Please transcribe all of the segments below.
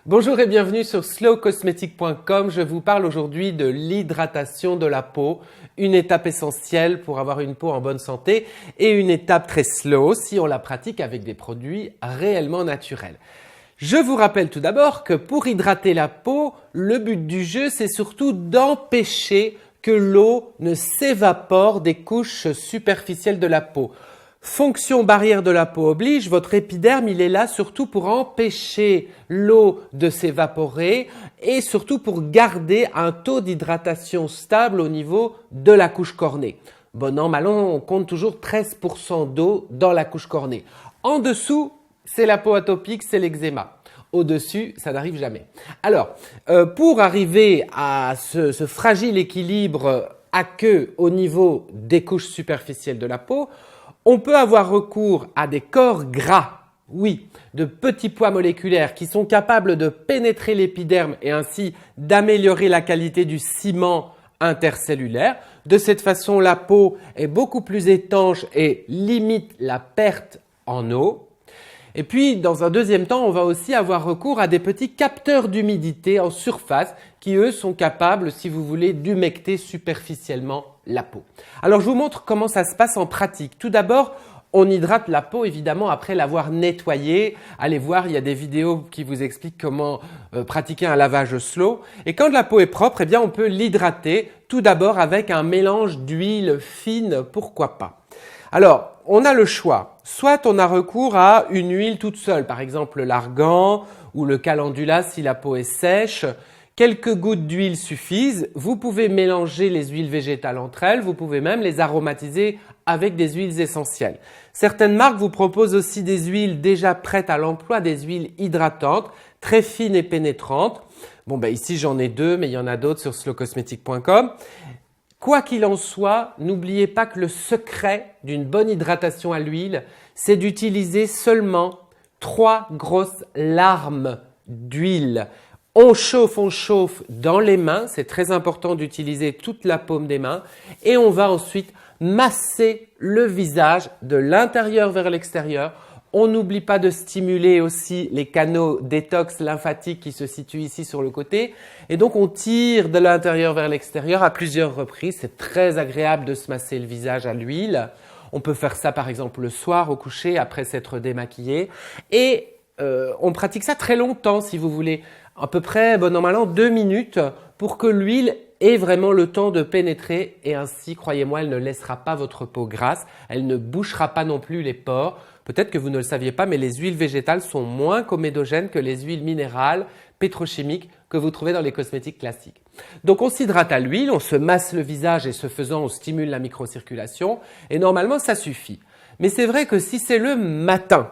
Bonjour et bienvenue sur slowcosmetic.com. Je vous parle aujourd'hui de l'hydratation de la peau, une étape essentielle pour avoir une peau en bonne santé et une étape très slow si on la pratique avec des produits réellement naturels. Je vous rappelle tout d'abord que pour hydrater la peau, le but du jeu, c'est surtout d'empêcher que l'eau ne s'évapore des couches superficielles de la peau. Fonction barrière de la peau oblige, votre épiderme, il est là surtout pour empêcher l'eau de s'évaporer et surtout pour garder un taux d'hydratation stable au niveau de la couche cornée. Bon an, mal an, on compte toujours 13% d'eau dans la couche cornée. En dessous, c'est la peau atopique, c'est l'eczéma. Au-dessus, ça n'arrive jamais. Alors, pour arriver à ce fragile équilibre aqueux au niveau des couches superficielles de la peau, on peut avoir recours à des corps gras, oui, de petits poids moléculaires qui sont capables de pénétrer l'épiderme et ainsi d'améliorer la qualité du ciment intercellulaire. De cette façon, la peau est beaucoup plus étanche et limite la perte en eau. Et puis, dans un deuxième temps, on va aussi avoir recours à des petits capteurs d'humidité en surface qui, eux, sont capables, si vous voulez, d'humecter superficiellement la peau. Alors, je vous montre comment ça se passe en pratique. Tout d'abord, on hydrate la peau, évidemment, après l'avoir nettoyée. Allez voir, il y a des vidéos qui vous expliquent comment pratiquer un lavage slow. Et quand la peau est propre, eh bien, on peut l'hydrater tout d'abord avec un mélange d'huile fine, pourquoi pas. Alors, on a le choix. Soit on a recours à une huile toute seule, par exemple l'argan ou le calendula si la peau est sèche. Quelques gouttes d'huile suffisent. Vous pouvez mélanger les huiles végétales entre elles. Vous pouvez même les aromatiser avec des huiles essentielles. Certaines marques vous proposent aussi des huiles déjà prêtes à l'emploi, des huiles hydratantes, très fines et pénétrantes. Bon, ben ici j'en ai deux, mais il y en a d'autres sur slowcosmetic.com. Quoi qu'il en soit, n'oubliez pas que le secret d'une bonne hydratation à l'huile, c'est d'utiliser seulement 3 grosses larmes d'huile. On chauffe dans les mains, c'est très important d'utiliser toute la paume des mains et on va ensuite masser le visage de l'intérieur vers l'extérieur. On n'oublie pas de stimuler aussi les canaux détox lymphatiques qui se situent ici sur le côté. Et donc, on tire de l'intérieur vers l'extérieur à plusieurs reprises. C'est très agréable de se masser le visage à l'huile. On peut faire ça par exemple le soir au coucher après s'être démaquillé. Et on pratique ça très longtemps si vous voulez. À peu près, bon an mal an, 2 minutes pour que l'huile ait vraiment le temps de pénétrer. Et ainsi, croyez-moi, elle ne laissera pas votre peau grasse. Elle ne bouchera pas non plus les pores. Peut-être que vous ne le saviez pas, mais les huiles végétales sont moins comédogènes que les huiles minérales, pétrochimiques que vous trouvez dans les cosmétiques classiques. Donc on s'hydrate à l'huile, on se masse le visage et ce faisant, on stimule la microcirculation et normalement ça suffit. Mais c'est vrai que si c'est le matin,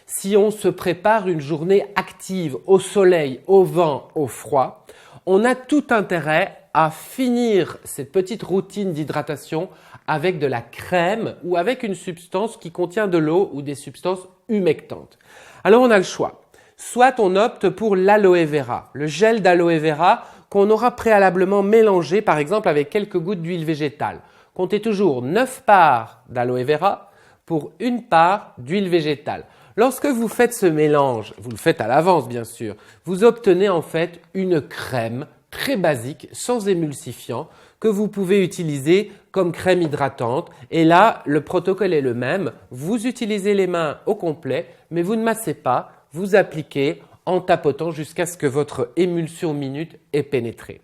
si on se prépare une journée active au soleil, au vent, au froid, on a tout intérêt à finir cette petite routine d'hydratation avec de la crème ou avec une substance qui contient de l'eau ou des substances humectantes. Alors on a le choix. Soit on opte pour l'aloe vera, le gel d'aloe vera qu'on aura préalablement mélangé par exemple avec quelques gouttes d'huile végétale. Comptez toujours 9 parts d'aloe vera pour 1 part d'huile végétale. Lorsque vous faites ce mélange, vous le faites à l'avance bien sûr, vous obtenez en fait une crème très basique, sans émulsifiant, que vous pouvez utiliser comme crème hydratante. Et là, le protocole est le même. Vous utilisez les mains au complet, mais vous ne massez pas. Vous appliquez en tapotant jusqu'à ce que votre émulsion minute ait pénétré.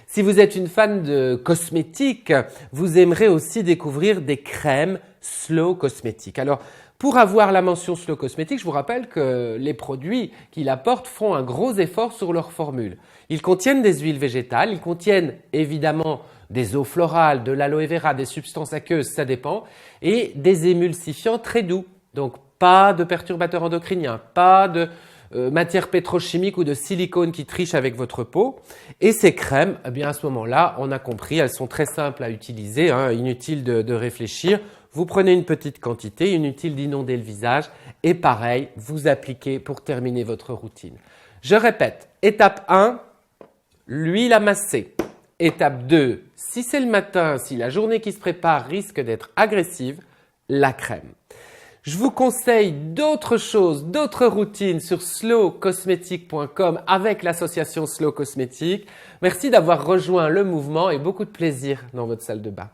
Si vous êtes une fan de cosmétiques, vous aimerez aussi découvrir des crèmes Slow Cosmétique. Alors, pour avoir la mention Slow Cosmétique, je vous rappelle que les produits qu'ils apportent font un gros effort sur leur formule. Ils contiennent des huiles végétales, ils contiennent évidemment des eaux florales, de l'aloe vera, des substances aqueuses, ça dépend, et des émulsifiants très doux. Donc, pas de perturbateurs endocriniens, pas de matières pétrochimiques ou de silicone qui trichent avec votre peau. Et ces crèmes, eh bien à ce moment-là, on a compris, elles sont très simples à utiliser, inutile de réfléchir. Vous prenez une petite quantité, inutile d'inonder le visage et pareil, vous appliquez pour terminer votre routine. Je répète, étape 1, l'huile à masser. Étape 2, si c'est le matin, si la journée qui se prépare risque d'être agressive, la crème. Je vous conseille d'autres choses, d'autres routines sur slowcosmetic.com avec l'association Slow Cosmétique. Merci d'avoir rejoint le mouvement et beaucoup de plaisir dans votre salle de bain.